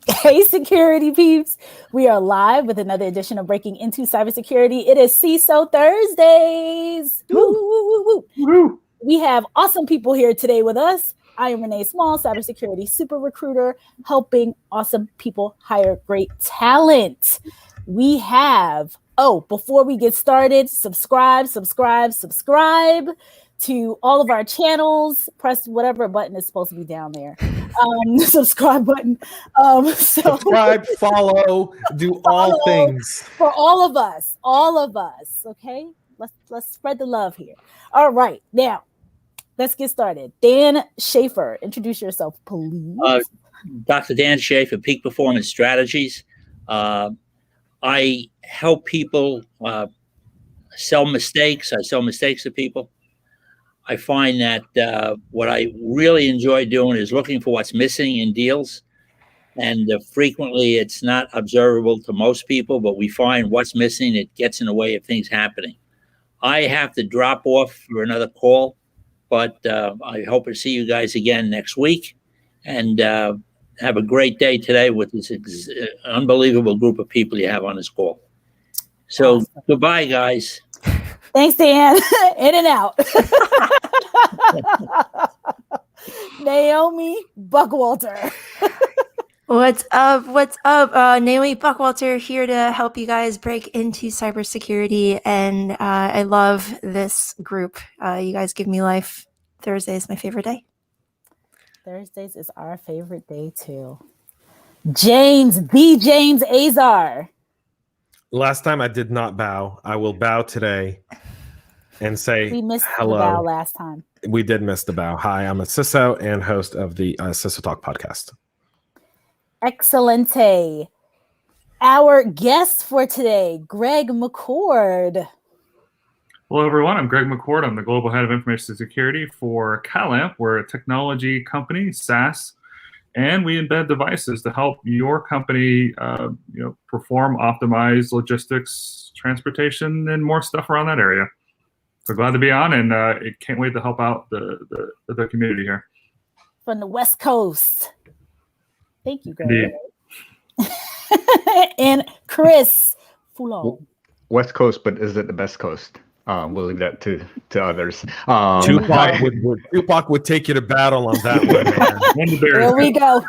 Hey, security peeps. We are live with another edition of Breaking Into Cybersecurity. It is CISO Thursdays. Woo, woo, woo, woo, woo. We have awesome people here today with us. I am Renee Small, cybersecurity super recruiter, helping awesome people hire great talent. We have, before we get started, subscribe to all of our channels. Press whatever button is supposed to be down there. Subscribe button. Subscribe, follow, do all things for all of us. Okay, let's spread the love here. All right, now let's get started. Dan Schaefer, introduce yourself, please. Dr. Dan Schaefer, Peak Performance Strategies. I help people sell mistakes. I sell mistakes to people. I find that what I really enjoy doing is looking for what's missing in deals. And frequently it's not observable to most people, but we find what's missing. It gets in the way of things happening. I have to drop off for another call, but I hope to see you guys again next week. And have a great day today with this unbelievable group of people you have on this call. So awesome. Goodbye, guys. Thanks, Dan. In and out. Naomi Buckwalter. What's up? Naomi Buckwalter here to help you guys break into cybersecurity. And I love this group. You guys give me life. Thursday is my favorite day. Thursdays is our favorite day too. James Azar. Last time I did not bow. I will bow today and say we missed hello. The bow last time. We did miss the bow. Hi, I'm a CISO and host of the CISO Talk podcast. Excelente. Our guest for today, Greg McCord. Hello, everyone. I'm Greg McCord. I'm the Global Head of Information Security for CalAmp. We're a technology company, SaaS, and we embed devices to help your company perform, optimize logistics, transportation, and more stuff around that area. So glad to be on, and can't wait to help out the community here. From the West Coast. Thank you, Greg. And Chris Foulon. West Coast, but is it the best coast? We'll leave that to others. Tupac would take you to battle on that one, man. There we go.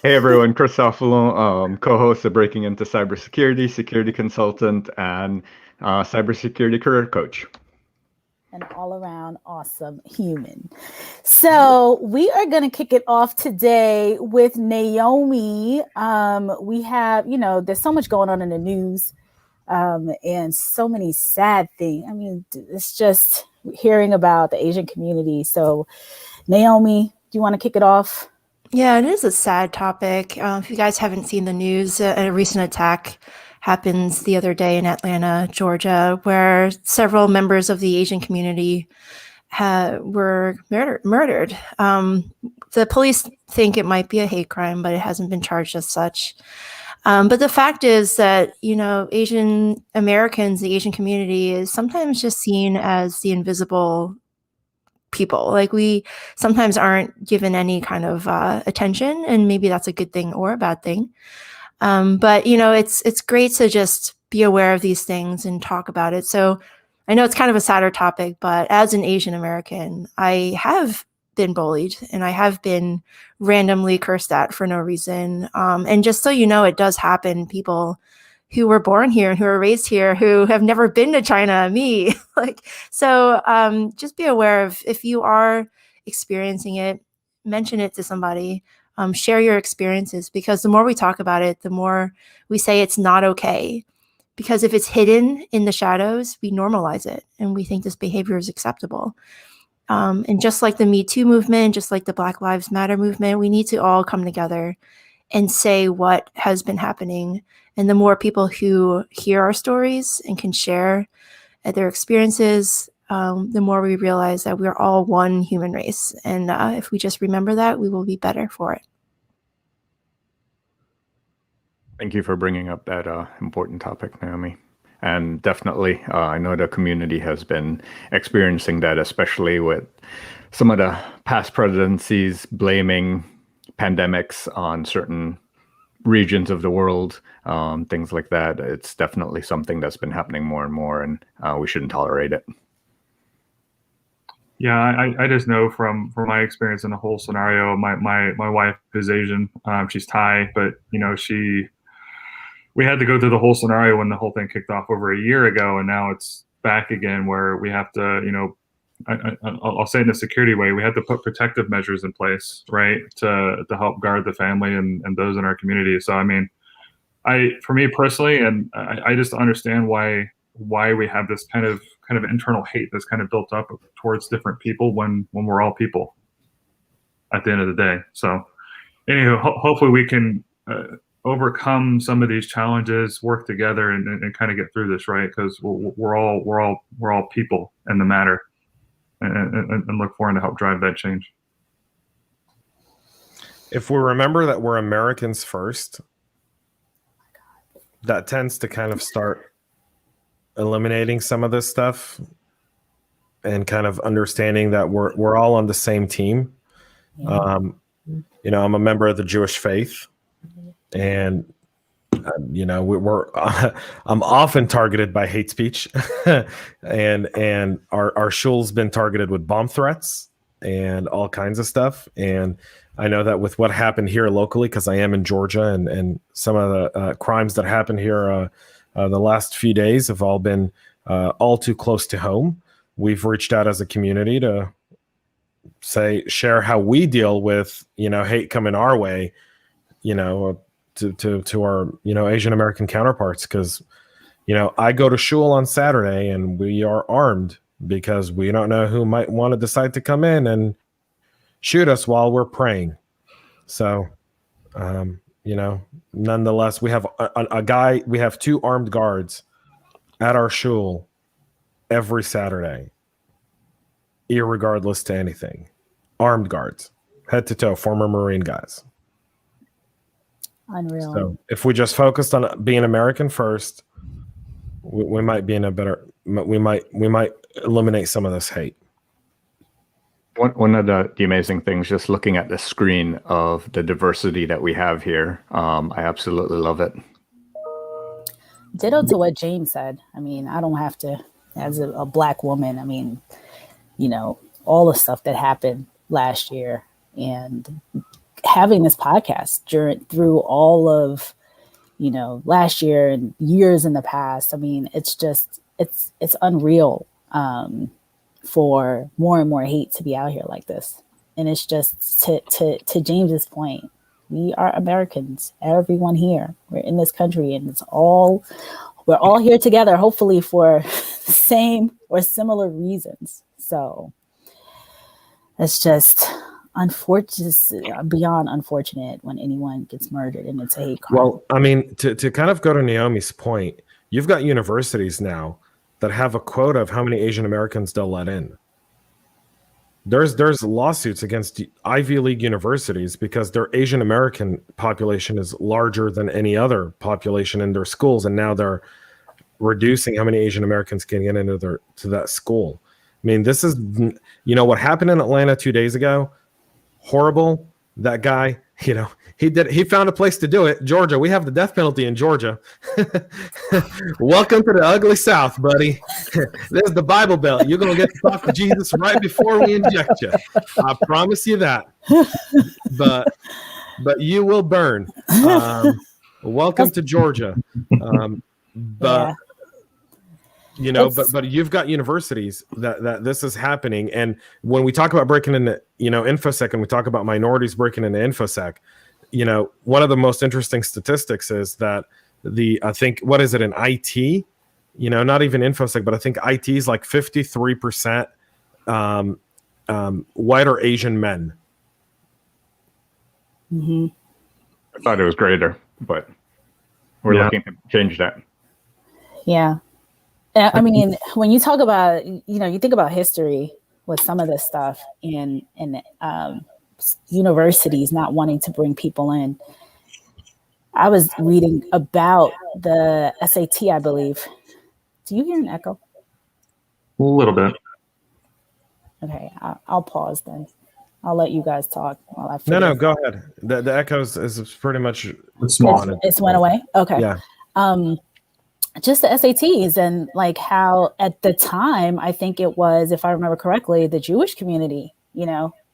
Hey everyone, Christophe Foulon, co-host of Breaking Into Cybersecurity, security consultant, and cybersecurity career coach. An all-around awesome human. So we are going to kick it off today with Naomi. We have, there's so much going on in the news. And so many sad things. I mean, it's just hearing about the Asian community. So, Naomi, do you want to kick it off? Yeah, it is a sad topic. If you guys haven't seen the news, a recent attack happened the other day in Atlanta, Georgia, where several members of the Asian community were murdered. The police think it might be a hate crime, but it hasn't been charged as such. But the fact is that, Asian Americans, the Asian community is sometimes just seen as the invisible people. Like we sometimes aren't given any kind of attention, and maybe that's a good thing or a bad thing. But, it's great to just be aware of these things and talk about it. So I know it's kind of a sadder topic, but as an Asian American, I have been bullied and I have been randomly cursed at for no reason. And just so you know, it does happen. People who were born here and who were raised here who have never been to China, me. Just be aware of if you are experiencing it, mention it to somebody, share your experiences, because the more we talk about it, the more we say it's not okay. Because if it's hidden in the shadows, we normalize it and we think this behavior is acceptable. And just like the Me Too movement, just like the Black Lives Matter movement, we need to all come together and say what has been happening. And the more people who hear our stories and can share their experiences, the more we realize that we're all one human race. And if we just remember that, we will be better for it. Thank you for bringing up that important topic, Naomi. And definitely, I know the community has been experiencing that, especially with some of the past presidencies blaming pandemics on certain regions of the world, things like that. It's definitely something that's been happening more and more, and we shouldn't tolerate it. Yeah, I just know from my experience in the whole scenario, my wife is Asian. She's Thai, but we had to go through the whole scenario when the whole thing kicked off over a year ago, and now it's back again where we have to, I'll say it in a security way, we had to put protective measures in place, right, to help guard the family and those in our community. So, I mean, for me personally, and I just understand why we have this kind of internal hate that's kind of built up towards different people when we're all people at the end of the day. So, anyway, hopefully we can overcome some of these challenges, work together, and kind of get through this, right? Because we're all people in the matter. And look forward to help drive that change. If we remember that we're Americans first, that tends to kind of start eliminating some of this stuff and kind of understanding that we're all on the same team. Yeah. I'm a member of the Jewish faith, and I'm often targeted by hate speech, and our shul's been targeted with bomb threats and all kinds of stuff. And I know that with what happened here locally, because I am in Georgia, and some of the crimes that happened here the last few days have all been all too close to home. We've reached out as a community to share how we deal with hate coming our way, to our Asian American counterparts, because I go to shul on Saturday and we are armed because we don't know who might want to decide to come in and shoot us while we're praying. So nonetheless, we have we have 2 armed guards at our shul every Saturday, irregardless to anything. Armed guards, head to toe, former Marine guys. Unreal. So if we just focused on being American first, we might be in a better. We might eliminate some of this hate. One of the amazing things, just looking at the screen of the diversity that we have here, I absolutely love it. Ditto to what James said. I mean, I don't have to, as a Black woman, I mean, all the stuff that happened last year, and having this podcast through all of, last year and years in the past. I mean, it's unreal for more and more hate to be out here like this. And it's just to James's point, we are Americans, everyone here, we're in this country, and we're all here together, hopefully for the same or similar reasons. So it's just unfortunate, beyond unfortunate, when anyone gets murdered and it's a hate crime. Well, I mean, to kind of go to Naomi's point, you've got universities now that have a quota of how many Asian Americans they'll let in. There's lawsuits against Ivy League universities because their Asian American population is larger than any other population in their schools, and now they're reducing how many Asian Americans can get into to that school. I mean, this is what happened in Atlanta 2 days ago. Horrible. That guy, he found a place to do it. Georgia, we have the death penalty in Georgia. Welcome to the ugly South, buddy. There's the Bible Belt. You're going to get to talk to Jesus right before we inject you. I promise you that. But you will burn. Welcome to Georgia. But you've got universities that this is happening. And when we talk about breaking into, InfoSec, and we talk about minorities breaking into InfoSec, one of the most interesting statistics is that I think, what is it in IT? Not even InfoSec, but I think IT is like 53% white or Asian men. Mm-hmm. I thought it was greater, but we're looking to change that. Yeah. I mean, when you talk about, you think about history with some of this stuff, and universities not wanting to bring people in. I was reading about the SAT, I believe. Do you hear an echo? A little bit. Okay, I'll pause then. I'll let you guys talk while I No, figure go ahead. The echo is pretty much It's small. It's went away. Okay. Yeah. Just the SATs and like how at the time, I think it was, if I remember correctly, the Jewish community,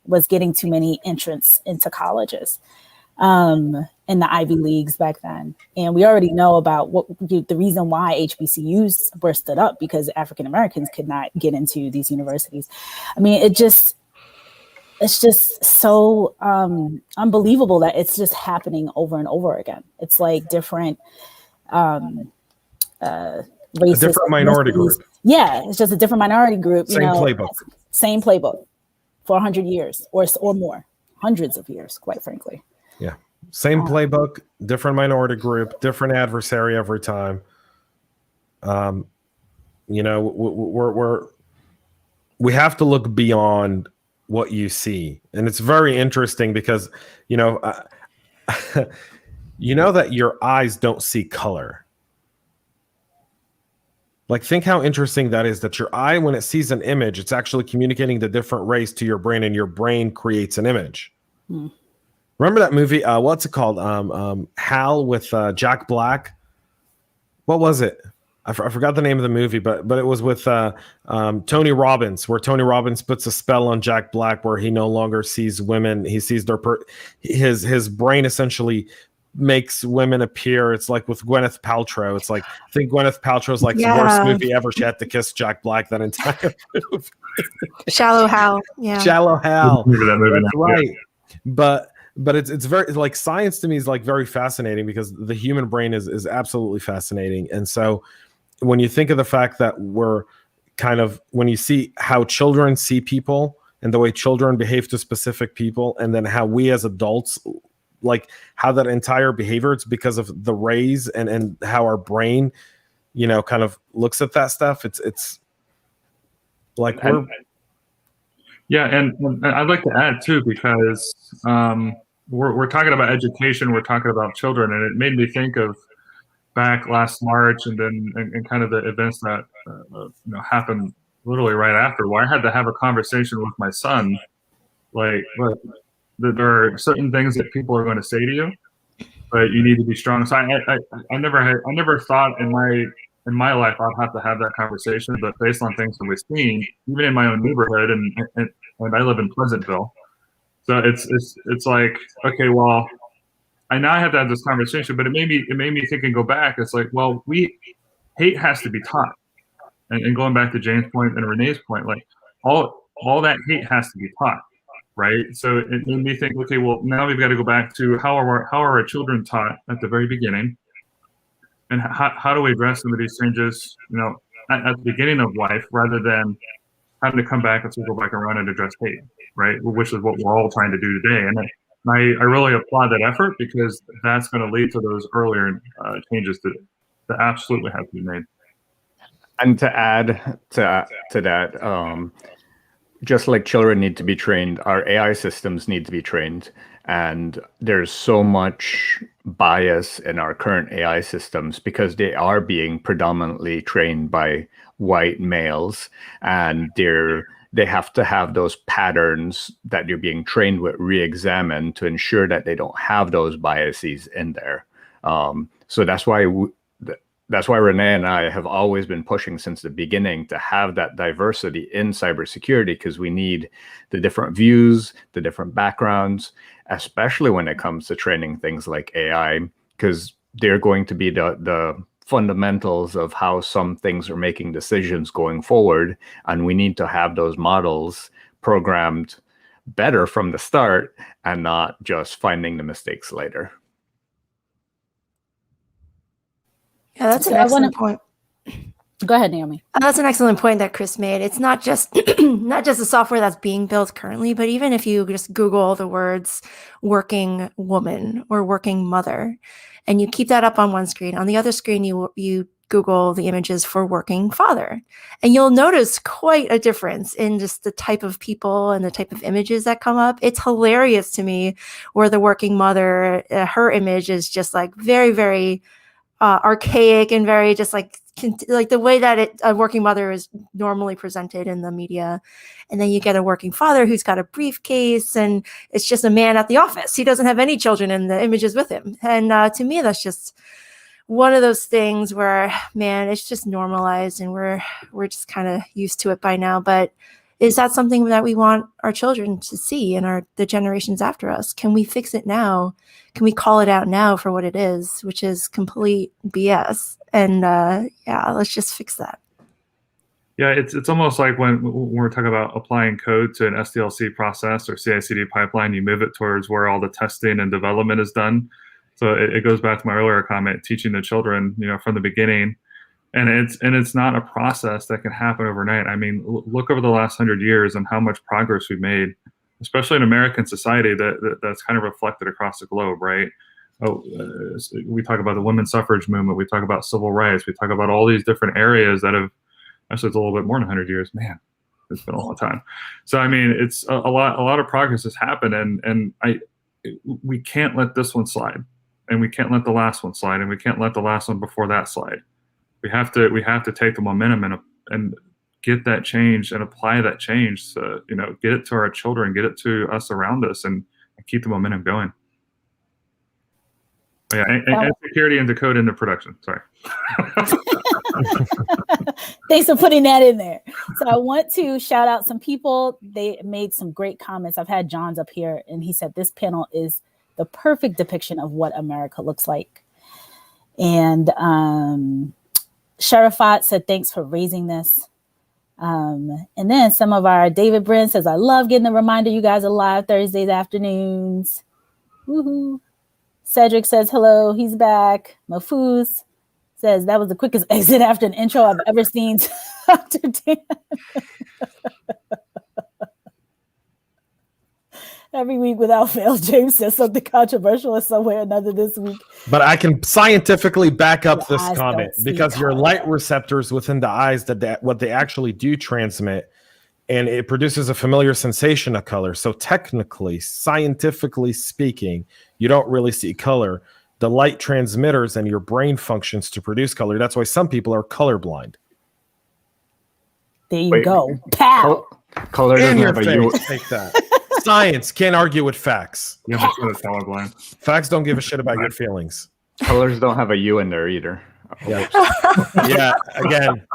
was getting too many entrants into colleges in the Ivy Leagues back then. And we already know about the reason why HBCUs were stood up, because African Americans could not get into these universities. I mean, it's just so unbelievable that it's just happening over and over again. It's like different racist, a different minority group. Yeah, it's just a different minority group. Same playbook for 100 years or more, hundreds of years, quite frankly. Yeah, same playbook, different minority group, different adversary every time. We have to look beyond what you see, and it's very interesting because that your eyes don't see color. Like, think how interesting that is, that your eye, when it sees an image, it's actually communicating the different race to your brain, and your brain creates an image. Remember that movie? What's it called? Hal with Jack Black. What was it? I forgot the name of the movie, but it was with Tony Robbins, where Tony Robbins puts a spell on Jack Black, where he no longer sees women. He sees his brain essentially makes women appear. It's like with Gwyneth Paltrow. It's like, I think Gwyneth Paltrow's like the worst movie ever. She had to kiss Jack Black that entire movie. Shallow Hal. Yeah. Shallow Hal. That's right. But it's very, like, science to me is like very fascinating, because the human brain is absolutely fascinating. And so when you think of the fact that we're kind of, when you see how children see people and the way children behave to specific people, and then how we as adults, like how that entire behavior, it's because of the rays and how our brain, kind of looks at that stuff. It's like and I'd like to add too, because we're talking about education, we're talking about children, and it made me think of back last March, and kind of the events that happened literally right after, where I had to have a conversation with my son, like, look, there are certain things that people are going to say to you, but you need to be strong. So I never thought in my life I'd have to have that conversation, but based on things that we've seen, even in my own neighborhood, and I live in Pleasantville, so it's like, okay, well, I now have to have this conversation, but it made me think and go back. It's like, well, hate has to be taught, and going back to James' point and Renee's point, like all that hate has to be taught. Right. So it made me think, okay, well, now we've got to go back to how are our children taught at the very beginning, and how do we address some of these changes, at the beginning of life, rather than having to come back and circle back around and address hate, right? Which is what we're all trying to do today. And I really applaud that effort, because that's going to lead to those earlier changes that absolutely have to be made. And to add to that, just like children need to be trained, our AI systems need to be trained. And there's so much bias in our current AI systems, because they are being predominantly trained by white males, and they have to have those patterns that you're being trained with re-examined to ensure that they don't have those biases in there. So that's why Renee and I have always been pushing since the beginning to have that diversity in cybersecurity, because we need the different views, the different backgrounds, especially when it comes to training things like AI, because they're going to be the fundamentals of how some things are making decisions going forward. And we need to have those models programmed better from the start, and not just finding the mistakes later. Yeah, that's an excellent point. Go ahead, Naomi. That's an excellent point that Chris made. It's not just the software that's being built currently, but even if you just Google the words working woman or working mother, and you keep that up on one screen, on the other screen you Google the images for working father, and you'll notice quite a difference in just the type of people and the type of images that come up. It's hilarious to me where the working mother, her image is just like very, very archaic and very just like the way that a working mother is normally presented in the media. And then you get a working father who's got a briefcase and it's just a man at the office. He doesn't have any children in the images with him. And to me, that's just one of those things where, man, it's just normalized and we're just kind of used to it by now. But is that something that we want our children to see and the generations after us? Can we fix it now? Can we call it out now for what it is, which is complete BS? And let's just fix that. Yeah, it's almost like when we're talking about applying code to an SDLC process or CI/CD pipeline, you move it towards where all the testing and development is done. So it goes back to my earlier comment, teaching the children, from the beginning. And it's not a process that can happen overnight. I mean, look over the last 100 years and how much progress we've made, especially in American society that's kind of reflected across the globe, right? We talk about the women's suffrage movement. We talk about civil rights. We talk about all these different areas that have, actually it's a little bit more than 100 years. Man, it's been a long time. So, I mean, it's a lot of progress has happened, and we can't let this one slide, and we can't let the last one slide, and we can't let the last one before that slide. We have to take the momentum and get that change and apply that change to, get it to our children, get it to us around us, and keep the momentum going. Yeah, and security into code into production. Sorry. Thanks for putting that in there. So I want to shout out some people. They made some great comments. I've had John's up here, and he said this panel is the perfect depiction of what America looks like. And Sharafat said, thanks for raising this. And then some of our David Brent says, I love getting the reminder you guys are live Thursdays afternoons. Woohoo. Cedric says, hello, he's back. Mafuz says, that was the quickest exit after an intro I've ever seen. Dr. Dan. Every week without fail, James says something controversial or somewhere or another this week. But I can scientifically back up this comment because your light receptors within the eyes, what they actually do transmit, and it produces a familiar sensation of color. So technically, scientifically speaking, you don't really see color. The light transmitters and your brain functions to produce color. That's why some people are colorblind. There you go. Pow. Color doesn't have a U. Take that. Science can't argue with facts. You have to put a colorblind. Facts don't give a shit about your feelings. Colors don't have a U in there either. Yeah. Yeah. Again,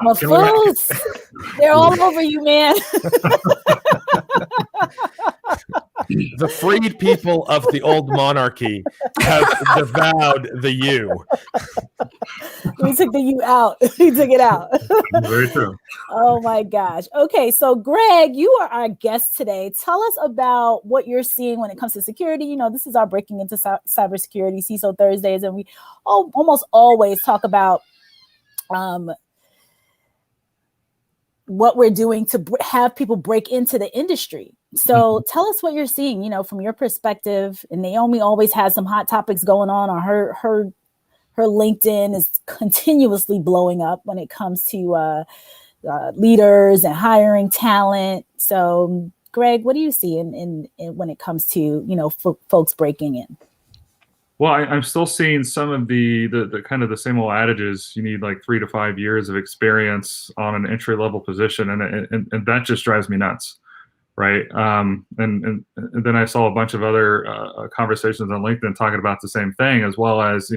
they're all over you, man. The freed people of the old monarchy have devoured the U. We took the U out. We took it out. Very true. Oh my gosh. Okay, so Greg, you are our guest today. Tell us about what you're seeing when it comes to security. This is our Breaking Into Cybersecurity CISO Thursdays, and we almost always talk about what we're doing to have people break into the industry. So tell us what you're seeing, from your perspective. And Naomi always has some hot topics going on her LinkedIn is continuously blowing up when it comes to leaders and hiring talent. So Greg, what do you see in when it comes to, folks breaking in? Well, I'm still seeing some of the kind of the same old adages. You need like 3 to 5 years of experience on an entry level position, and that just drives me nuts, right? And then I saw a bunch of other conversations on LinkedIn talking about the same thing, as well as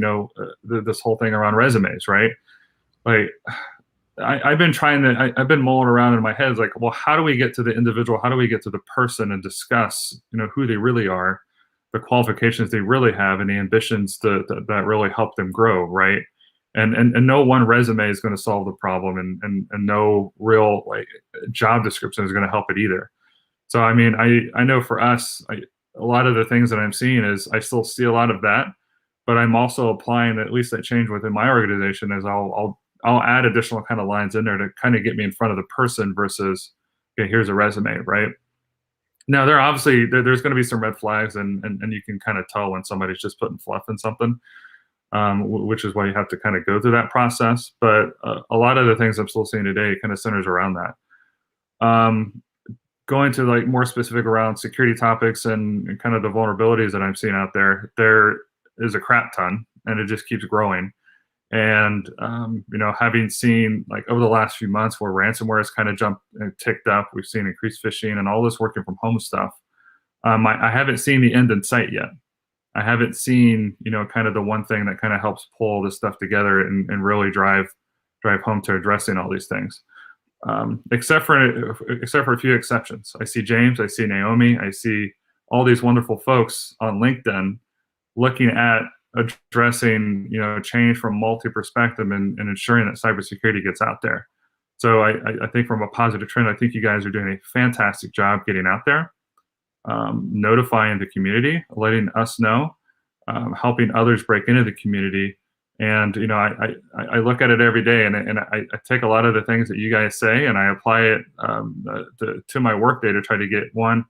this whole thing around resumes, right? Like I've been mulling around in my head, like, well, how do we get to the individual? How do we get to the person and discuss, who they really are, the qualifications they really have, and the ambitions that really help them grow, right? And no one resume is going to solve the problem, and no real job description is going to help it either. So I mean, I know for us, a lot of the things that I'm seeing is I still see a lot of that, but I'm also applying at least that change within my organization. As I'll add additional kind of lines in there to kind of get me in front of the person versus, okay, here's a resume, right? Now, there's going to be some red flags, and you can kind of tell when somebody's just putting fluff in something, which is why you have to kind of go through that process. But a lot of the things I'm still seeing today kind of centers around that. Going to more specific around security topics and kind of the vulnerabilities that I'm seeing out there, there is a crap ton, and it just keeps growing. And having seen like over the last few months where ransomware has kind of jumped and ticked up, we've seen increased phishing and all this working from home stuff. I haven't seen the end in sight yet. I haven't seen, kind of the one thing that kind of helps pull this stuff together and really drive home to addressing all these things. Except for a few exceptions. I see James, I see Naomi, I see all these wonderful folks on LinkedIn looking at addressing, change from multi-perspective and ensuring that cybersecurity gets out there. So I think from a positive trend, I think you guys are doing a fantastic job getting out there, notifying the community, letting us know, helping others break into the community. And, I look at it every day and I take a lot of the things that you guys say and I apply it to my workday to try to get one,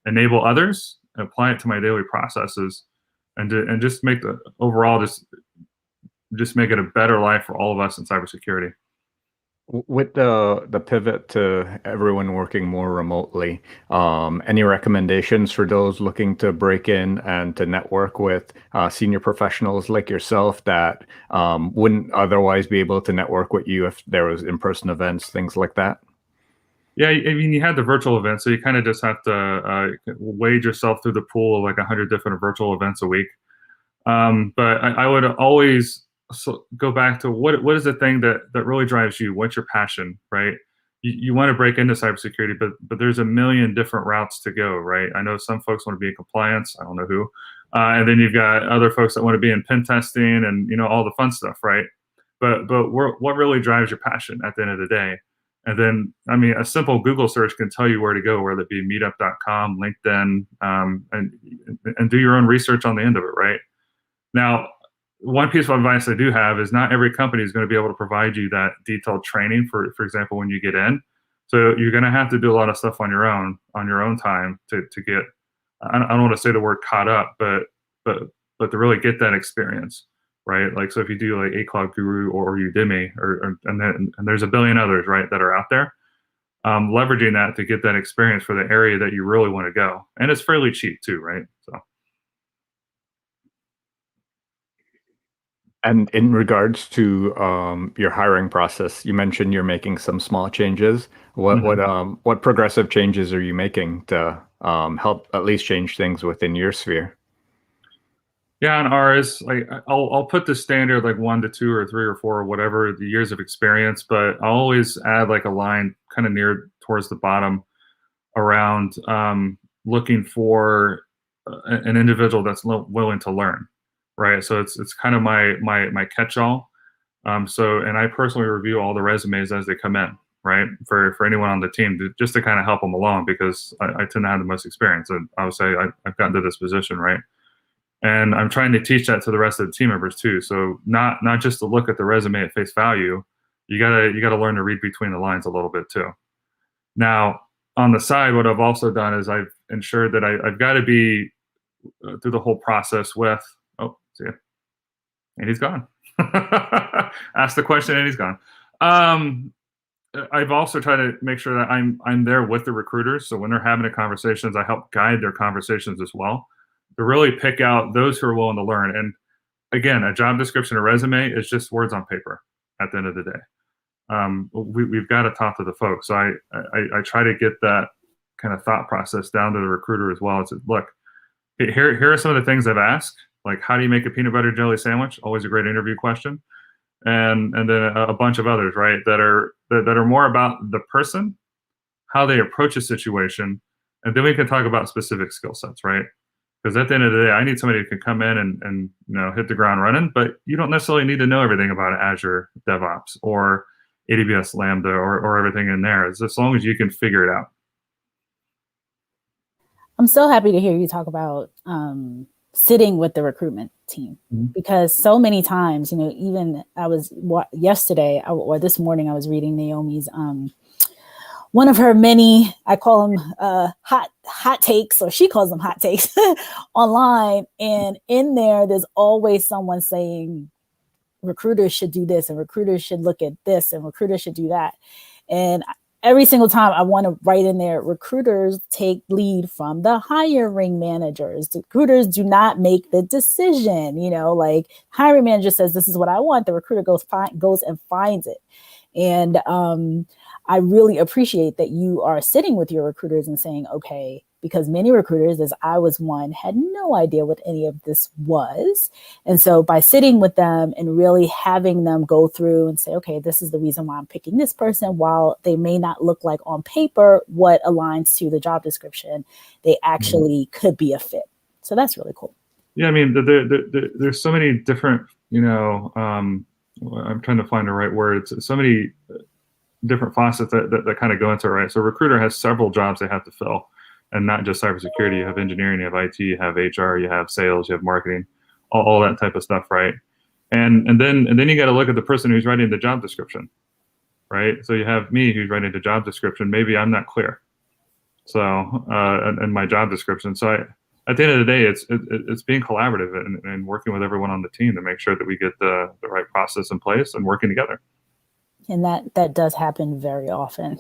enable others, apply it to my daily processes, and just make the overall just make it a better life for all of us in cybersecurity. With the pivot to everyone working more remotely, any recommendations for those looking to break in and to network with senior professionals like yourself that wouldn't otherwise be able to network with you if there was in-person events, things like that? Yeah, I mean, you had the virtual events, so you kind of just have to wade yourself through the pool of like 100 different virtual events a week. But I would always go back to what is the thing that really drives you? What's your passion, right? You want to break into cybersecurity, but there's a million different routes to go, right? I know some folks want to be in compliance. I don't know who. And then you've got other folks that want to be in pen testing and, all the fun stuff, right? But what really drives your passion at the end of the day? And then, I mean, a simple Google search can tell you where to go, whether it be meetup.com, LinkedIn, and do your own research on the end of it, right? Now, one piece of advice I do have is not every company is going to be able to provide you that detailed training, for example, when you get in. So you're going to have to do a lot of stuff on your own time to get, I don't want to say the word caught up, but to really get that experience. Right, like so, if you do like A Cloud Guru or Udemy, and there's a billion others, right, that are out there, leveraging that to get that experience for the area that you really want to go, and it's fairly cheap too, right? So. And in regards to your hiring process, you mentioned you're making some small changes. What progressive changes are you making to help at least change things within your sphere? Yeah, on ours, like I'll put the standard like 1 to 2 or 3 or 4 or whatever the years of experience, but I'll always add like a line kind of near towards the bottom around looking for an individual that's willing to learn, right? So it's kind of my catch-all. And I personally review all the resumes as they come in, right? For anyone on the team, just to kind of help them along, because I tend to have the most experience, and I would say I've gotten to this position, right? And I'm trying to teach that to the rest of the team members too. So not just to look at the resume at face value, you gotta learn to read between the lines a little bit too. Now, on the side, what I've also done is I've ensured that I've got to be through the whole process with, see ya. And he's gone. Ask the question and he's gone. I've also tried to make sure that I'm there with the recruiters. So when they're having the conversations, I help guide their conversations as well, to really pick out those who are willing to learn. And again, a job description or resume is just words on paper at the end of the day. We've got to talk to the folks. So I try to get that kind of thought process down to the recruiter as well. It's look, here are some of the things I've asked, like how do you make a peanut butter jelly sandwich? Always a great interview question. And then a bunch of others, right, that are more about the person, how they approach a situation, and then we can talk about specific skill sets, right? Because at the end of the day, I need somebody who can come in and hit the ground running, but you don't necessarily need to know everything about Azure DevOps or AWS Lambda or everything in there. It's as long as you can figure it out. I'm so happy to hear you talk about sitting with the recruitment team, because so many times, even I was yesterday or this morning, I was reading Naomi's one of her many, I call them hot takes, or she calls them hot takes online. And in there's always someone saying recruiters should do this and recruiters should look at this and recruiters should do that. And every single time I want to write in there, recruiters take lead from the hiring managers. Recruiters do not make the decision. Like hiring manager says, this is what I want. The recruiter goes and finds it. And I really appreciate that you are sitting with your recruiters and saying, okay, because many recruiters, as I was one, had no idea what any of this was. And so by sitting with them and really having them go through and say, okay, this is the reason why I'm picking this person, while they may not look like on paper what aligns to the job description, they actually could be a fit. So that's really cool. Yeah, I mean, there's so many different, I'm trying to find the right words, so many different facets that kind of go into it, right? So a recruiter has several jobs they have to fill. And not just cybersecurity, you have engineering, you have IT, you have HR, you have sales, you have marketing, all that type of stuff, right? And then you got to look at the person who's writing the job description, right? So you have me who's writing the job description. Maybe I'm not clear, so in my job description. So at the end of the day, it's being collaborative and working with everyone on the team to make sure that we get the right process in place and working together. And that does happen very often.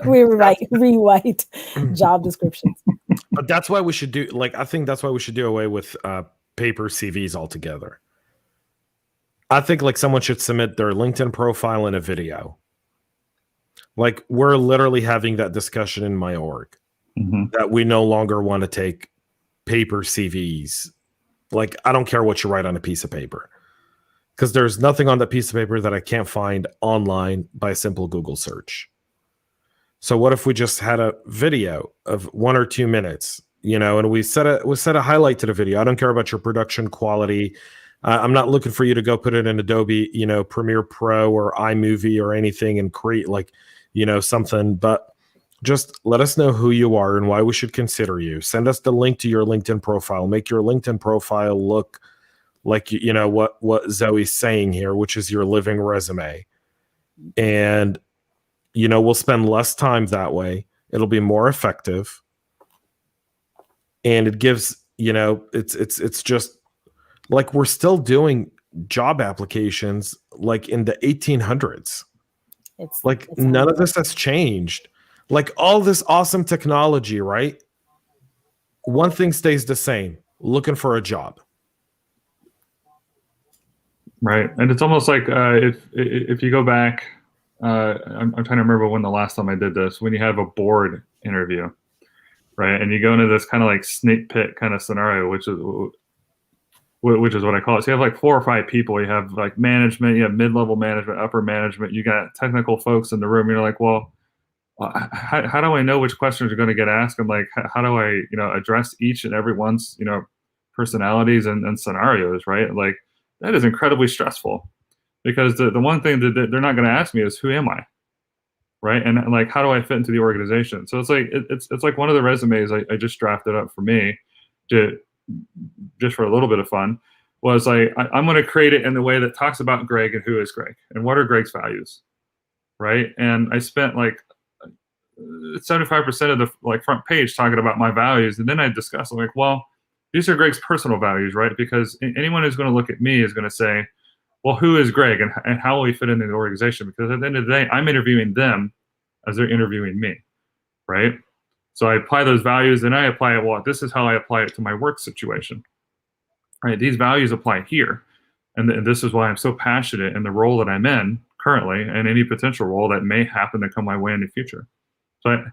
We rewrite job descriptions. But that's why we should do, I think that's why we should do away with paper CVs altogether. I think someone should submit their LinkedIn profile in a video. We're literally having that discussion in my org, that we no longer want to take paper CVs. I don't care what you write on a piece of paper, because there's nothing on that piece of paper that I can't find online by a simple Google search. So what if we just had a video of 1 or 2 minutes, and we set a highlight to the video. I don't care about your production quality. I'm not looking for you to go put it in Adobe, Premiere Pro or iMovie or anything and create something, but just let us know who you are and why we should consider you. Send us the link to your LinkedIn profile. Make your LinkedIn profile look like, what Zoe's saying here, which is your living resume. And we'll spend less time that way. It'll be more effective. And it gives, it's just we're still doing job applications in the 1800s. It's none of this has changed. All this awesome technology, right? One thing stays the same: looking for a job. Right. And it's almost like if you go back, I'm trying to remember when the last time I did this, when you have a board interview, right? And you go into this kind of snake pit kind of scenario, which is what I call it. So you have 4 or 5 people. You have management, you have mid-level management, upper management. You got technical folks in the room. You're well, how do I know which questions are going to get asked? And how do I, address each and every one's, personalities and scenarios, right? That is incredibly stressful. Because the one thing that they're not going to ask me is, who am I, right? And how do I fit into the organization? So it's one of the resumes I just drafted up for me, just for a little bit of fun, was I'm going to create it in the way that talks about Greg and who is Greg and what are Greg's values, right? And I spent 75% of the front page talking about my values, and then I discussed well, these are Greg's personal values, right? Because anyone who's going to look at me is going to say, well, who is Greg and how will he fit into the organization? Because at the end of the day, I'm interviewing them as they're interviewing me, right? So I apply those values and I apply it. Well, this is how I apply it to my work situation, right? These values apply here. And this is why I'm so passionate in the role that I'm in currently and any potential role that may happen to come my way in the future. So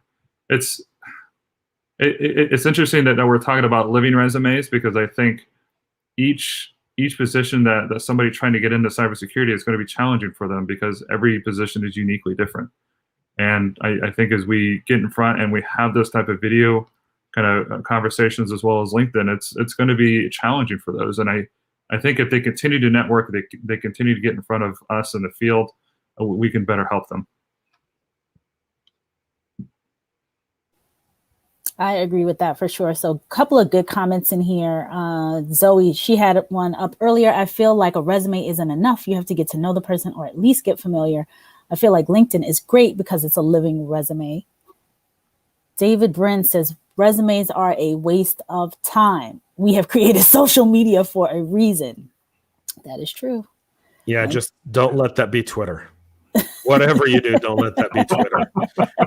it's interesting that we're talking about living resumes, because I think each position that somebody trying to get into cybersecurity is going to be challenging for them, because every position is uniquely different. And I think as we get in front and we have this type of video kind of conversations as well as LinkedIn, it's going to be challenging for those. And I think if they continue to network, they continue to get in front of us in the field, we can better help them. I agree with that for sure. So a couple of good comments in here. Zoe, she had one up earlier. I feel like a resume isn't enough. You have to get to know the person or at least get familiar. I feel like LinkedIn is great because it's a living resume. David Brin says, resumes are a waste of time. We have created social media for a reason. That is true. Yeah, just don't let that be Twitter. Whatever you do, don't let that be Twitter.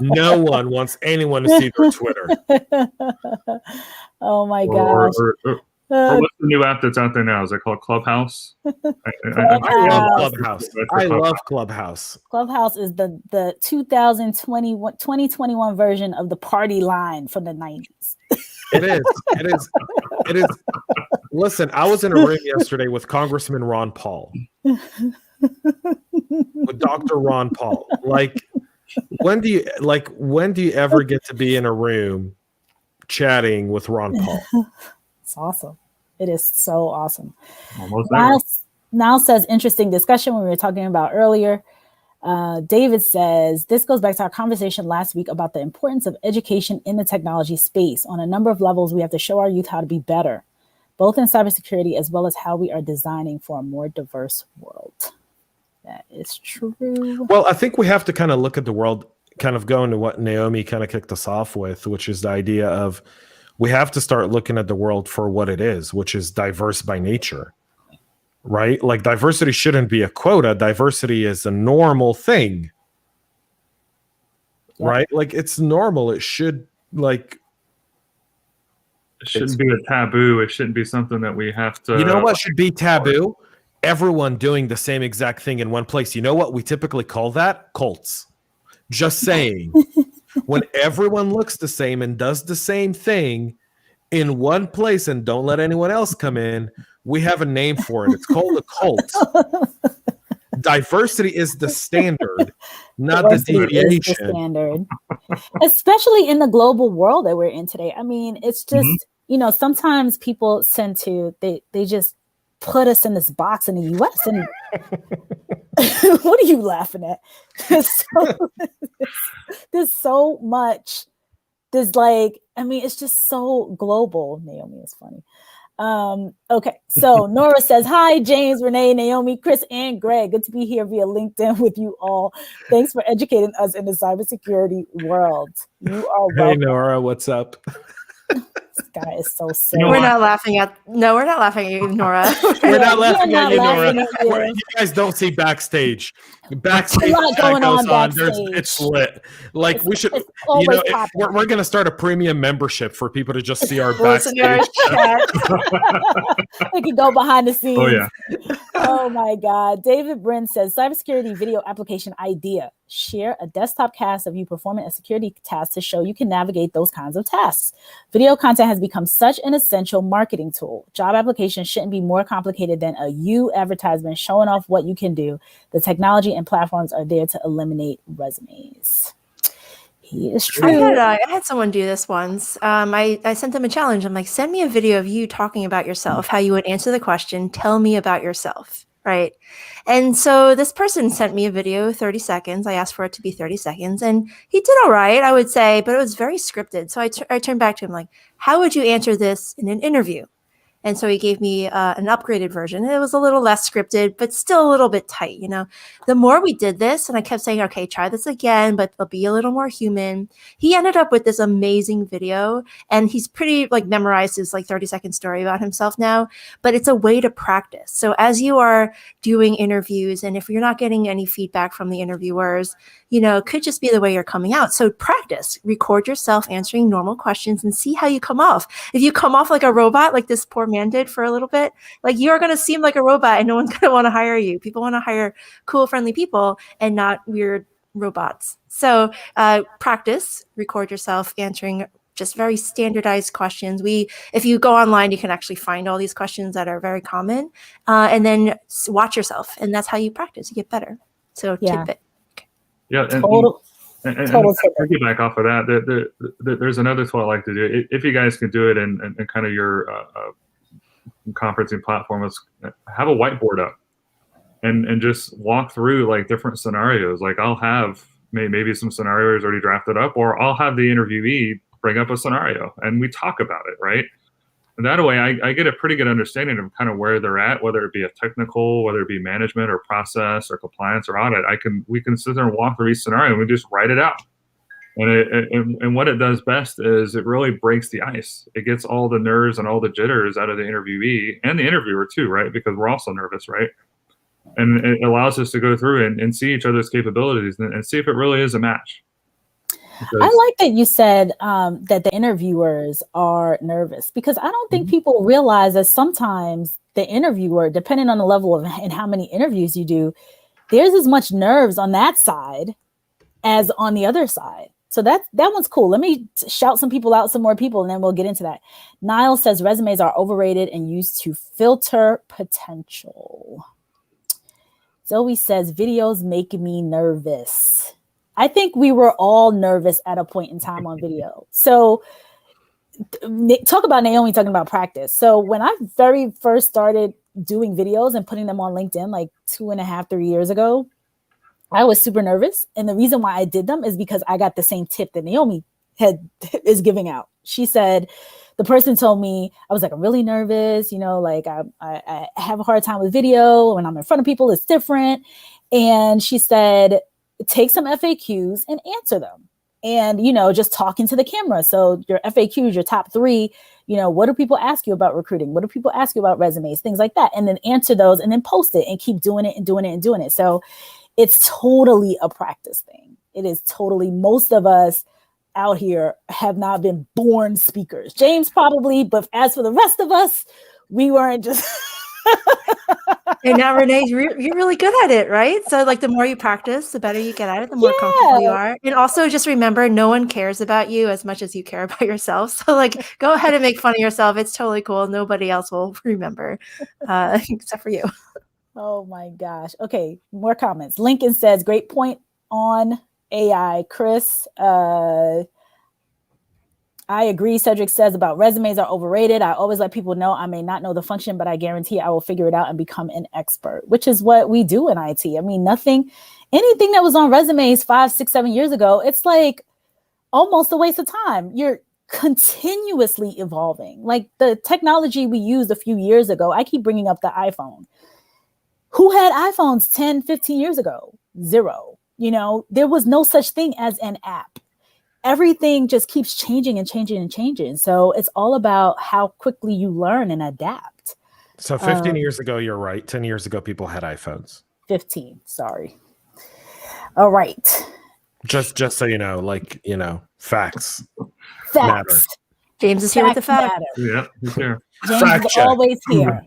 No one wants anyone to see their Twitter. Oh my gosh. What's the new app that's out there now? Is it called Clubhouse? I love Clubhouse. I love Clubhouse. Clubhouse is the 2021 version of the party line from the 90s. It is. Listen, I was in a room yesterday with Congressman Ron Paul. With Dr. Ron Paul. Like, when do you ever get to be in a room chatting with Ron Paul? It's awesome. It is so awesome. Now says, interesting discussion when we were talking about earlier. David says, this goes back to our conversation last week about the importance of education in the technology space. On a number of levels, we have to show our youth how to be better, both in cybersecurity as well as how we are designing for a more diverse world. That is true. Well, I think we have to kind of look at the world, kind of go into what Naomi kind of kicked us off with, which is the idea of we have to start looking at the world for what it is, which is diverse by nature, right? Like, diversity shouldn't be a quota. Diversity is a normal thing, right? Like, it's normal. It should, like... It shouldn't be a taboo. It shouldn't be something that we have to... You know what should be taboo? Everyone doing the same exact thing in one place. You know what we typically call that? Cults. Just saying. When everyone looks the same and does the same thing in one place and don't let anyone else come in, we have a name for it. It's called a cult. Diversity is the standard, not the deviation. Is the standard. Especially in the global world that we're in today. I mean, it's just, sometimes people tend to, they just put us in this box in the US, and what are you laughing at? There's so much. There's it's just so global. Naomi is funny. Okay, so Nora says, hi, James, Renee, Naomi, Chris, and Greg. Good to be here via LinkedIn with you all. Thanks for educating us in the cybersecurity world. You are welcome. Hey, Nora, what's up? This guy is so silly. We're not laughing at you, Nora. We're not laughing at you, Nora. You guys don't see backstage. Backstage, going on backstage. It's lit. Like, we should, we're going to start a premium membership for people to just see our backstage chat. We can go behind the scenes. Oh, yeah. Oh, my God. David Bryn says, cybersecurity video application idea. Share a desktop cast of you performing a security task to show you can navigate those kinds of tasks. Video content has become such an essential marketing tool. Job applications shouldn't be more complicated than a you advertisement showing off what you can do. The technology and platforms are there to eliminate resumes. He is true. I had someone do this once. I sent them a challenge. I'm like, send me a video of you talking about yourself, how you would answer the question, tell me about yourself. Right. And so this person sent me a video, 30 seconds. I asked for it to be 30 seconds, and he did all right, I would say, but it was very scripted. So I turned back to him like, how would you answer this in an interview? And so he gave me an upgraded version. It was a little less scripted, but still a little bit tight. The more we did this, and I kept saying, okay, try this again, but it'll be a little more human. He ended up with this amazing video, and he's pretty memorized his 30-second story about himself now, but it's a way to practice. So as you are doing interviews, and if you're not getting any feedback from the interviewers, it could just be the way you're coming out. So practice, record yourself answering normal questions and see how you come off. If you come off like a robot, like this poor man did for a little bit, you're going to seem like a robot and no one's going to want to hire you. People want to hire cool, friendly people and not weird robots. So practice, record yourself answering just very standardized questions. If you go online, you can actually find all these questions that are very common, and then watch yourself. And that's how you practice. You get better. So tidbit. Yeah, and piggyback off of that, there's another tool I like to do. If you guys can do it in kind of your conferencing platform, is have a whiteboard up and just walk through different scenarios. I'll have maybe some scenarios already drafted up, or I'll have the interviewee bring up a scenario and we talk about it, right? And that way I get a pretty good understanding of kind of where they're at, whether it be a technical, whether it be management or process or compliance or audit. We can sit there and walk through each scenario and we just write it out. And what it does best is it really breaks the ice. It gets all the nerves and all the jitters out of the interviewee and the interviewer too, right? Because we're also nervous, right? And it allows us to go through and see each other's capabilities and see if it really is a match. I like that you said that the interviewers are nervous, because I don't think people realize that sometimes the interviewer, depending on the level of and how many interviews you do, there's as much nerves on that side as on the other side. So that one's cool. Let me shout some people out, some more people, and then we'll get into that. Niall says resumes are overrated and used to filter potential. Zoe says videos make me nervous. I think we were all nervous at a point in time on video. So talk about Naomi talking about practice. So when I very first started doing videos and putting them on LinkedIn, like 2.5, 3 years ago, I was super nervous. And the reason why I did them is because I got the same tip that Naomi is giving out. She said, the person told me, I was like, I'm really nervous. You know, like I have a hard time with video. When I'm in front of people, it's different. And she said, take some FAQs and answer them. And, you know, just talking to the camera. So your FAQs, your top 3, you know, what do people ask you about recruiting? What do people ask you about resumes? Things like that. And then answer those and then post it and keep doing it and doing it and doing it. So it's totally a practice thing. It is totally, most of us out here have not been born speakers. James probably, but as for the rest of us, we weren't just... And now, Renee, you're really good at it, right? So like the more you practice, the better you get at it, the more comfortable you are. And also just remember, no one cares about you as much as you care about yourself. So like, go ahead and make fun of yourself. It's totally cool. Nobody else will remember except for you. Oh my gosh. Okay, more comments. Lincoln says, great point on AI. Chris, I agree. Cedric says about resumes are overrated. I always let people know I may not know the function, but I guarantee I will figure it out and become an expert, which is what we do in IT. I mean, anything that was on resumes 5, 6, 7 years ago, it's like almost a waste of time. You're continuously evolving. Like the technology we used a few years ago, I keep bringing up the iPhone. Who had iPhones 10, 15 years ago? Zero. You know, there was no such thing as an app. Everything just keeps changing and changing and changing. So it's all about how quickly you learn and adapt. So 15 years ago, you're right. 10 years ago, people had iPhones. 15, sorry. All right. Just so you know, facts. Matter. James is here with the facts. Yeah, he's here. James is always here.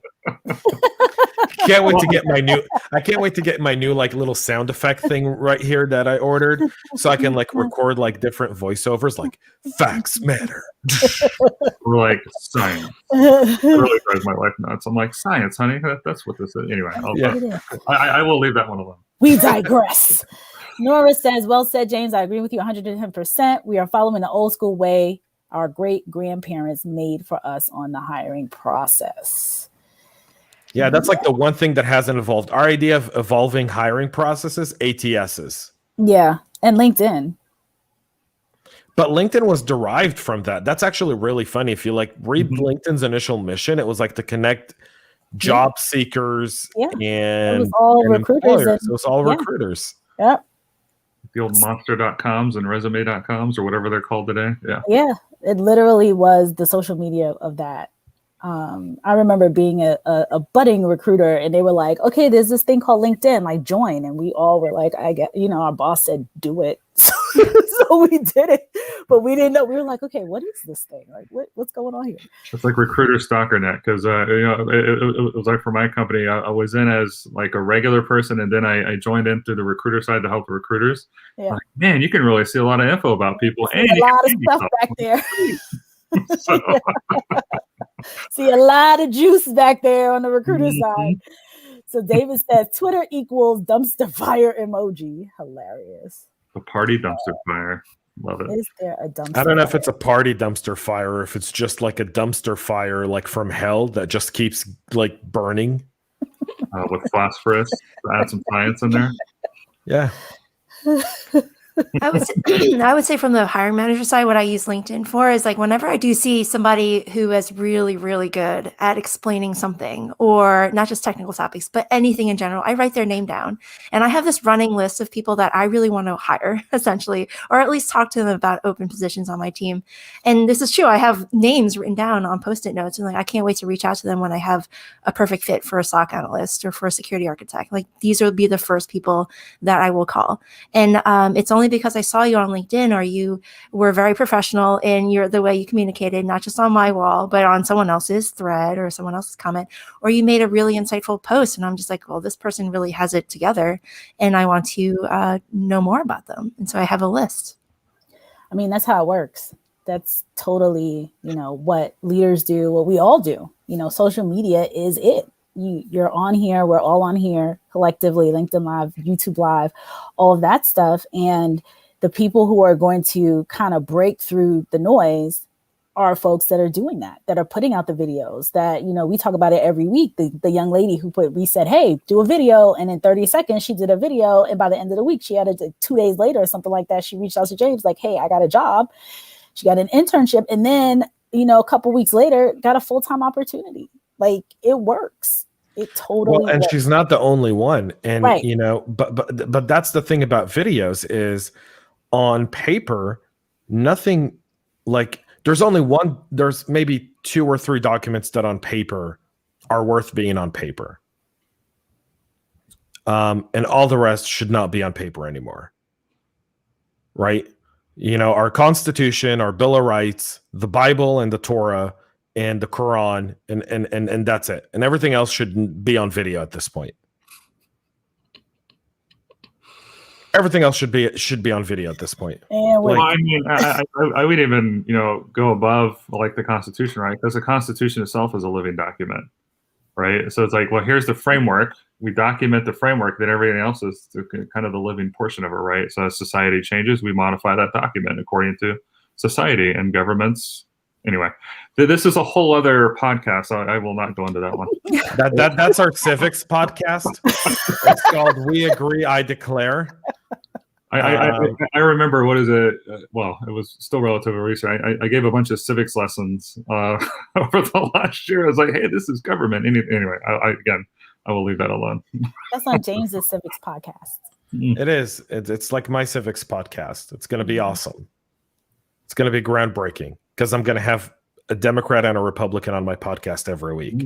Can't wait to get my new like little sound effect thing right here that I ordered, so I can like record like different voiceovers, like facts matter. Or like science. It really drives my wife nuts. I'm like, science, honey. That's what this is. Anyway, I will leave that one alone. We digress. Nora says, well said, James. I agree with you 110%. We are following the old school way our great grandparents made for us on the hiring process. Yeah, that's like the one thing that hasn't evolved. Our idea of evolving hiring processes, ATSs. Yeah, and LinkedIn. But LinkedIn was derived from that. That's actually really funny. If you like read LinkedIn's initial mission, it was like to connect job seekers and it was all recruiters. It was all recruiters. Yeah. The old monster.coms and resume.coms or whatever they're called today. Yeah. Yeah, it literally was the social media of that. I remember being a budding recruiter, and they were like, okay, there's this thing called LinkedIn, like join. And we all were like, our boss said, do it. So we did it, but we didn't know. We were like, okay, what is this thing? Like, what's going on here? It's like Recruiter Stalker Net, because it was like for my company, I was in as like a regular person, and then I joined in through the recruiter side to help the recruiters. Yeah. Like, man, you can really see a lot of info about people. And a lot of stuff back there. See a lot of juice back there on the recruiter side. So David says Twitter equals dumpster fire emoji. Hilarious. A party dumpster fire. Love it. Is there a dumpster? I don't know if it's a party dumpster fire or if it's just like a dumpster fire like from hell that just keeps like burning. With phosphorus. Add some science in there. Yeah. I would say from the hiring manager side, what I use LinkedIn for is like whenever I do see somebody who is really, really good at explaining something, or not just technical topics, but anything in general, I write their name down. And I have this running list of people that I really want to hire, essentially, or at least talk to them about open positions on my team. And this is true. I have names written down on Post-it notes, and like I can't wait to reach out to them when I have a perfect fit for a SOC analyst or for a security architect. Like these will be the first people that I will call. And it's only because I saw you on LinkedIn, or you were very professional in the way you communicated, not just on my wall, but on someone else's thread or someone else's comment, or you made a really insightful post. And I'm just like, well, this person really has it together and I want to know more about them. And so I have a list. I mean, that's how it works. That's totally, what leaders do, what we all do. Social media is it. You're on here. We're all on here collectively, LinkedIn Live, YouTube Live, all of that stuff. And the people who are going to kind of break through the noise are folks that are doing that are putting out the videos that, we talk about it every week. The young lady we said, hey, do a video. And in 30 seconds, she did a video. And by the end of the week, she had it 2 days later or something like that. She reached out to James like, hey, I got a job. She got an internship. And then, a couple weeks later, got a full-time opportunity. Like it works. It totally and works. She's not the only one. And, right. but that's the thing about videos is on paper, nothing like there's maybe 2 or 3 documents that on paper are worth being on paper. And all the rest should not be on paper anymore. Right? Our Constitution, our Bill of Rights, the Bible and the Torah, and the Quran, and that's it. And everything else should be on video at this point. Everything else should be on video at this point. Well, I mean, I would even go above like the Constitution, right? Because the Constitution itself is a living document, right? So it's like, well, here's the framework. We document the framework, then everything else is kind of the living portion of it, right? So as society changes, we modify that document according to society and governments. Anyway, this is a whole other podcast. So I will not go into that one. That's our civics podcast. It's called "We Agree, I Declare." I remember, what is it? Well, it was still relatively recent. I gave a bunch of civics lessons over the last year. I was like, hey, this is government. Anyway, I will leave that alone. That's on James's civics podcast. It is. It's like my civics podcast. It's going to be awesome. It's going to be groundbreaking because I'm going to have a Democrat and a Republican on my podcast every week.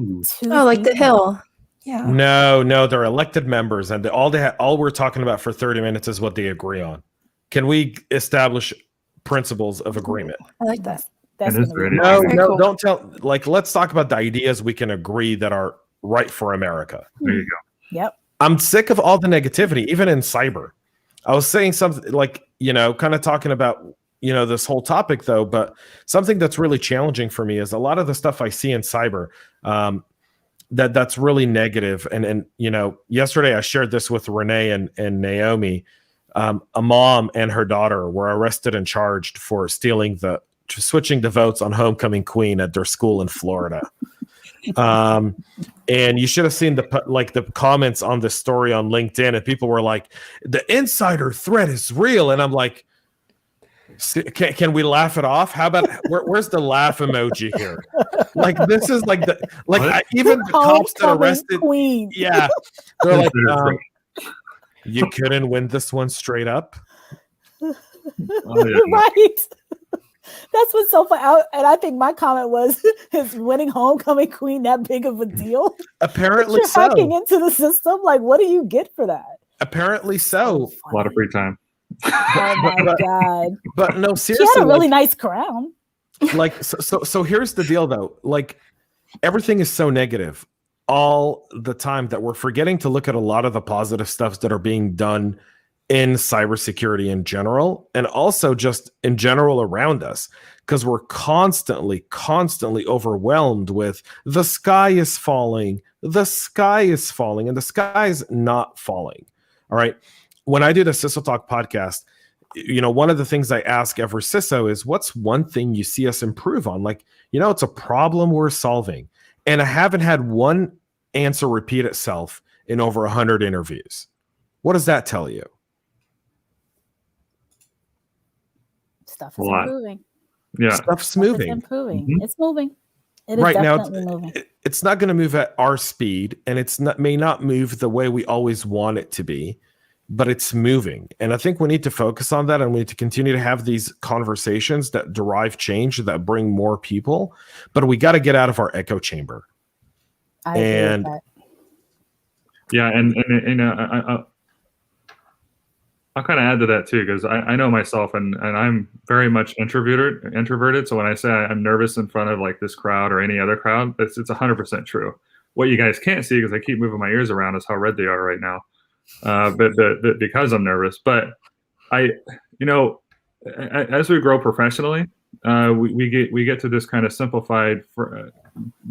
Oh, like the Hill. Yeah. No, they're elected members, and all we're talking about for 30 minutes is what they agree on. Can we establish principles of agreement? I like that. That's no, cool. Don't tell. Like, let's talk about the ideas we can agree that are right for America. There you go. Yep. I'm sick of all the negativity, even in cyber. I was saying something like, kind of talking about, this whole topic though, but something that's really challenging for me is a lot of the stuff I see in cyber, that's really negative. And yesterday I shared this with Renee and Naomi. A mom and her daughter were arrested and charged for switching the votes on homecoming queen at their school in Florida. And you should have seen the comments on this story on LinkedIn, and people were like, the insider threat is real. And I'm like, can we laugh it off? How about where's the laugh emoji here? Like, this is like even the cops that arrested queen. Yeah, they're like, you couldn't win this one straight up. Right. That's what's so fun. And I think my comment was, is winning homecoming queen that big of a deal? Apparently so. Hacking into the system, like, what do you get for that? Apparently so. A lot of free time. Oh my God. But no, seriously. She had a really nice crown. Like, so here's the deal though. Like, everything is so negative all the time that we're forgetting to look at a lot of the positive stuff that are being done in cybersecurity in general, and also just in general around us, because we're constantly overwhelmed with the sky is falling, and the sky is not falling. All right. When I do the CISO Talk podcast, one of the things I ask every CISO is, what's one thing you see us improve on? Like, it's a problem we're solving. And I haven't had one answer repeat itself in over 100 interviews. What does that tell you? Stuff is improving. Yeah. Stuff's moving. It's improving. Mm-hmm. It's moving. It is right definitely now, moving. It's not going to move at our speed, and may not move the way we always want it to be, but it's moving. And I think we need to focus on that, and we need to continue to have these conversations that derive change, that bring more people. But we got to get out of our echo chamber. I agree with that. Yeah, and I'll kind of add to that too, because I know myself, and I'm very much introverted. So when I say I'm nervous in front of like this crowd or any other crowd, it's 100% true. What you guys can't see, because I keep moving my ears around, is how red they are right now. But because I'm nervous. But as we grow professionally, we get to this kind of simplified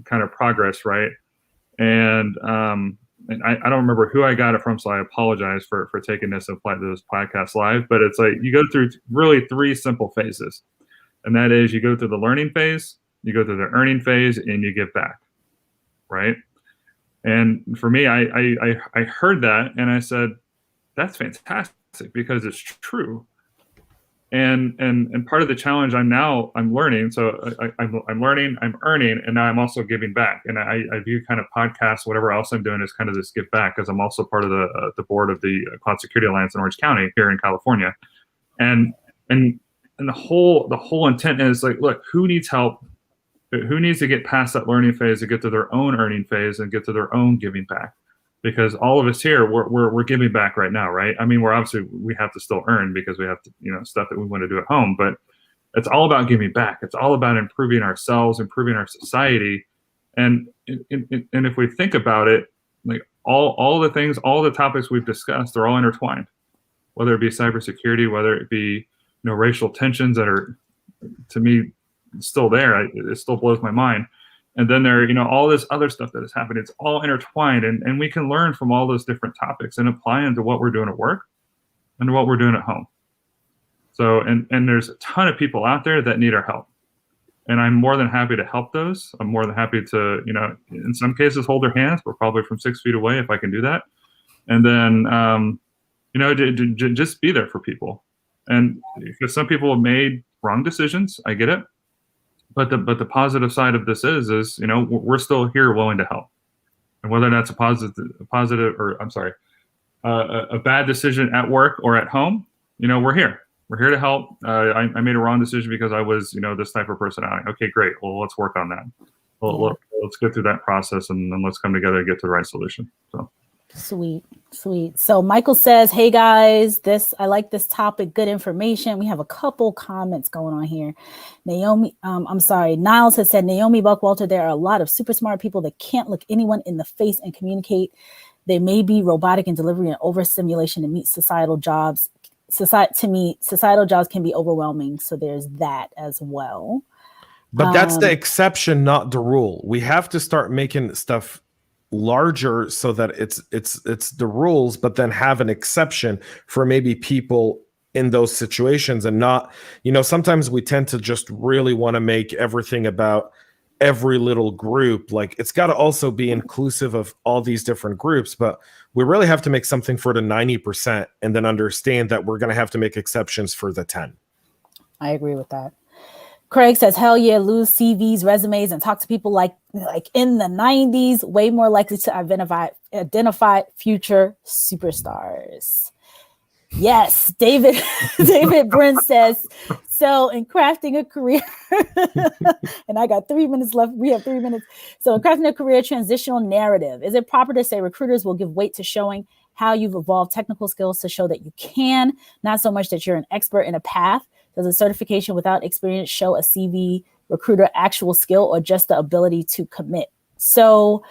kind of progress, right? And I don't remember who I got it from, so I apologize for taking this podcast live. But it's like you go through really 3 simple phases, and that is you go through the learning phase, you go through the earning phase, and you give back, right? And for me, I heard that and I said, that's fantastic, because it's true. And part of the challenge I'm learning. So I'm learning, I'm earning, and now I'm also giving back. And I view kind of podcasts, whatever else I'm doing, as kind of this give back, because I'm also part of the board of the Cloud Security Alliance in Orange County here in California. And the whole intent is like, look, who needs help? Who needs to get past that learning phase to get to their own earning phase and get to their own giving back? Because all of us here, we're giving back right now, right? I mean, we have to still earn, because we have to, stuff that we want to do at home, but it's all about giving back. It's all about improving ourselves, improving our society. And if we think about it, like all the things, all the topics we've discussed, they're all intertwined, whether it be cybersecurity, whether it be, racial tensions that are, to me, still there. It still blows my mind. And then there, all this other stuff that has happened. It's all intertwined, and we can learn from all those different topics and apply them to what we're doing at work and what we're doing at home. So, and there's a ton of people out there that need our help, and I'm more than happy to help those. I'm more than happy to, in some cases, hold their hands. We're probably from 6 feet away if I can do that. And then, just be there for people. And because some people have made wrong decisions, I get it. But the positive side of this is we're still here willing to help, and whether that's a bad decision at work or at home, we're here. We're here to help. I made a wrong decision because I was this type of personality. Okay, great. Well, let's work on that. Let's go through that process, and then let's come together and get to the right solution. So. Sweet. So Michael says, hey guys, I like this topic, good information. We have a couple comments going on here. Niles has said, Naomi Buckwalter, there are a lot of super smart people that can't look anyone in the face and communicate. They may be robotic in delivery and overstimulation to meet societal jobs. Societal jobs can be overwhelming. So there's that as well. But that's the exception, not the rule. We have to start making stuff larger so that it's the rules, but then have an exception for maybe people in those situations, and not, sometimes we tend to just really want to make everything about every little group. Like, it's got to also be inclusive of all these different groups, but we really have to make something for the 90% and then understand that we're going to have to make exceptions for the 10. I agree with that. Craig says, hell yeah, lose CVs, resumes, and talk to people like in the 90s, way more likely to identify future superstars. Yes, David Brent says, so in crafting a career, and I got 3 minutes left. We have 3 minutes. So in crafting a career transitional narrative, is it proper to say recruiters will give weight to showing how you've evolved technical skills to show that you can, not so much that you're an expert in a path? Does a certification without experience show a CV recruiter actual skill or just the ability to commit? So,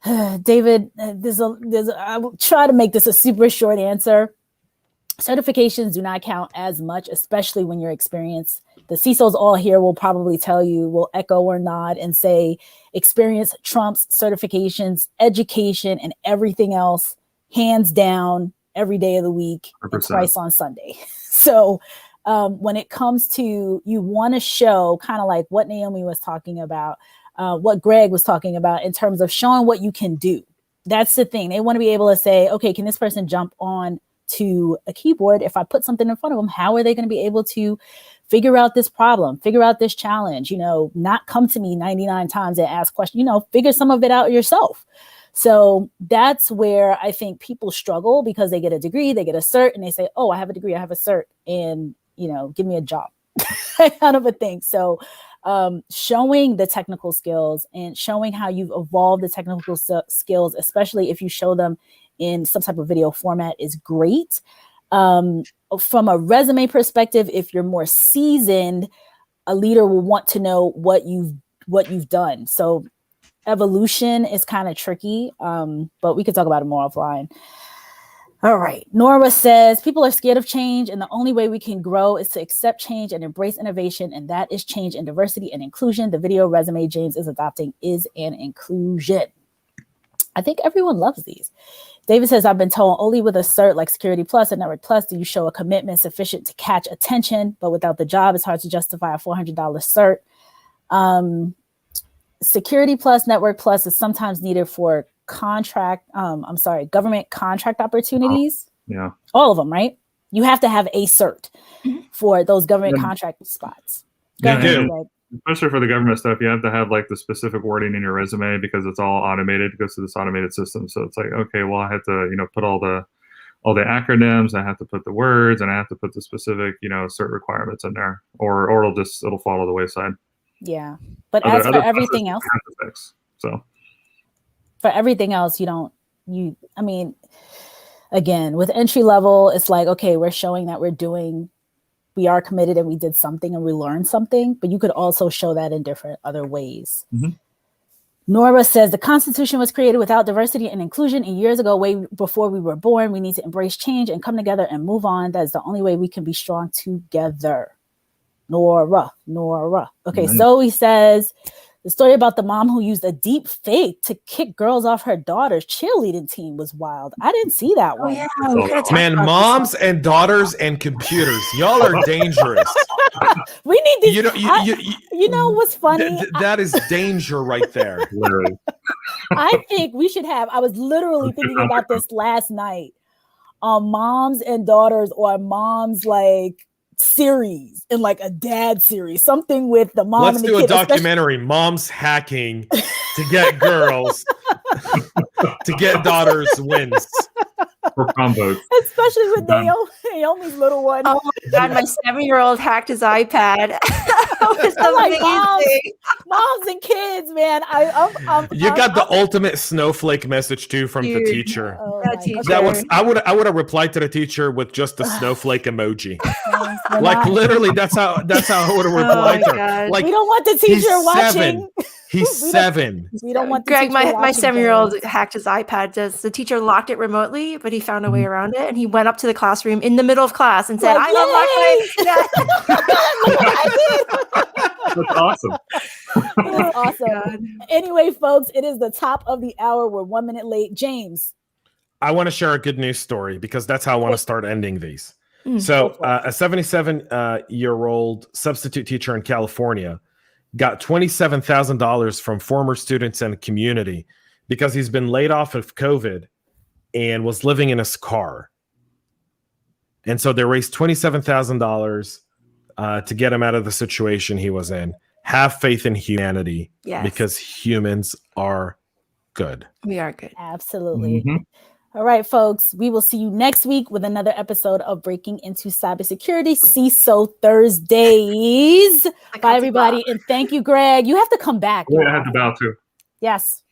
David, I will try to make this a super short answer. Certifications do not count as much, especially when you're experienced. The CISOs all here will probably tell you, will echo or nod and say experience trumps certifications, education, and everything else, hands down, every day of the week, and twice on Sunday. So, when it comes to, you want to show kind of like what Naomi was talking about, what Greg was talking about in terms of showing what you can do. That's the thing. They want to be able to say, okay, can this person jump on to a keyboard, if I put something in front of them, how are they going to be able to figure out this problem, figure out this challenge, not come to me 99 times and ask questions, figure some of it out yourself. So that's where I think people struggle, because they get a degree, they get a cert, and they say, oh, I have a degree, I have a cert, and, give me a job kind of a thing. So showing the technical skills and showing how you've evolved the technical skills, especially if you show them in some type of video format, is great. From a resume perspective, if you're more seasoned, a leader will want to know what you've done. So evolution is kind of tricky, but we could talk about it more offline. All right. Nora says, people are scared of change, and the only way we can grow is to accept change and embrace innovation, and that is change and diversity and inclusion. The video resume James is adopting is an inclusion. I think everyone loves these. David says, I've been told only with a cert like Security Plus and Network Plus do you show a commitment sufficient to catch attention, but without the job, it's hard to justify a $400 cert. Security Plus, Network Plus is sometimes needed for government contract opportunities. Yeah. All of them, right? You have to have a cert for those government contract spots. Especially for the government stuff, you have to have like the specific wording in your resume, because it's all automated. It goes to this automated system. So it's like, okay, well, I have to, put all the acronyms, I have to put the words, and I have to put the specific, cert requirements in there, or it'll fall to the wayside. Yeah. But as for everything else, so for everything else, again, with entry level, it's like, okay, we're showing that we are committed and we did something and we learned something, but you could also show that in different other ways. Mm-hmm. Nora says, the Constitution was created without diversity and inclusion, and years ago, way before we were born. We need to embrace change and come together and move on. That is the only way we can be strong together. Nora. Okay, mm-hmm. Zoe says, the story about the mom who used a deep fake to kick girls off her daughter's cheerleading team was wild. I didn't see that one. Oh, yeah. Man, moms and daughters and computers, y'all are dangerous. We need to. You know what's funny? That is danger right there. Literally. I think we should have. I was literally thinking about this last night. Moms and daughters, or moms series, and like a dad series, something with the mom. Let's and the do kid, a documentary, moms hacking to get girls to get daughters wins for combos, especially with Naomi's little one. Oh my god, my 7-year-old hacked his iPad. Moms and kids, man. You got the ultimate snowflake message too from the teacher. Teacher. That was I would have replied to the teacher with just the snowflake emoji. Literally, that's how I would have replied to her. Like, we don't want the teacher watching. He's 7. We don't want the Greg. teacher My 7-year-old hacked his iPad. The teacher locked it remotely, but he found a way around it, and he went up to the classroom in the middle of class and said, "I That's awesome. That's awesome. Anyway, folks, it is the top of the hour. We're 1 minute late. James, I want to share a good news story, because that's how I want to start ending these. So a 77-year-old substitute teacher in California got $27,000 from former students and community because he's been laid off of COVID and was living in his car. And so they raised $27,000 to get him out of the situation he was in. Have faith in humanity, because humans are good. We are good. Absolutely. Mm-hmm. All right, folks, we will see you next week with another episode of Breaking Into Cybersecurity, CISO Thursdays. Bye, everybody. And thank you, Greg. You have to come back. Yeah, I have to bow too. Yes.